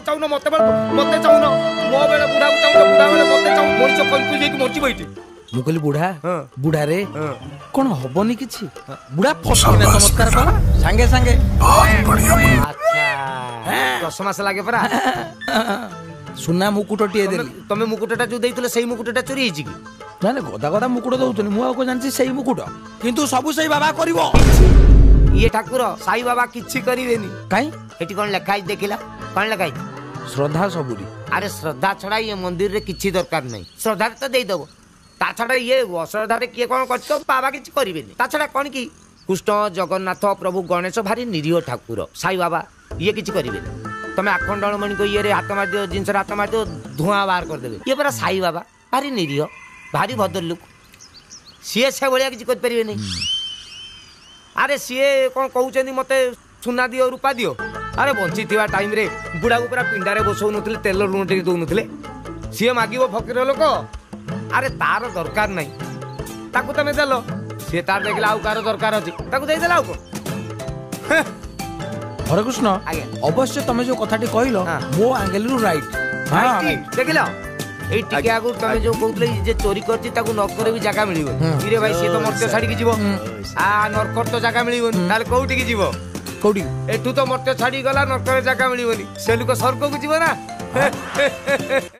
चाहून मत मत चाहून मो बेले बुढ़ा को चाहून बुढ़ा बेले मत चाहून मनीष कन्फ्यूज होइक मरची बैठी मु कहली बुढ़ा हाँ। बुढ़ा रे हाँ। कौन हबनी किछि बुढ़ा फसकिना चमत्कार कला संगे संगे अच्छा 10 मास लागे परा सुना मुकुटटिए देली तमे मुकुटटा जो देइतले सेही मुकुटटा चोरी हिची की ना गदा गदा मुकुट दउतनी मु को जानछि सेही मुकुट किंतु सबु सेही बाबा करिवो ये ठाकुर साई बाबा किछि करिवेनी काई एटी कोन लेखाई देखिला कोन लेखाई श्रद्धा सबुरी अरे श्रद्धा छड़ा ये मंदिर रे किछि दरकार नहीं श्रद्धा तो दे दबो ता छड़ा ये अश्रद्धा रे किए कोन करतो बाबा किछि करिवेनी ता छड़ा कोन की कृष्ण जगन्नाथ प्रभु गणेश भारी निरीह ठाकुर साई बाबा ये किछि करिवेनी तमे आखंडल मणि को ये रे हाथ मार दियो जिंस हाथ मार दियो धुआं बाहर कर देबे ये परा साई बाबा भारी निरीह भारी भद्र लोक सीए से भलिया किछि कर परिवे नहीं अरे सीए कौन कहते मते सुना दियो रूपा दियो अरे बंची थिबा टाइम रे बुढ़ा को पूरा पिंडारे बसौ नथिले तेल लुण टे दउ नथिले सीए मागिबो फकीर लोक अरे तार दरकार नहीं ताकू तमे देलो सी तार देखला आउ कार दरकार अछि ताकू देई देला आउ को हरे कृष्ण अवश्य तमे जो कथाटी कहलो मो एंगल रु राइट हां देखिलो ए टिके आगु तमे जो कहतले जे चोरी करछि ताकू नरकर भी जागा मिलिबो रे भाई सी तो मर्त्य छाडी की जीवो आ नरकर तो जागा मिलिबो ताले कोउटी की जीवो कोउटी एठू तो मर्त्य छाडी गला नरकर जागा मिलिबोनी से लोक स्वर्ग को जीवो ना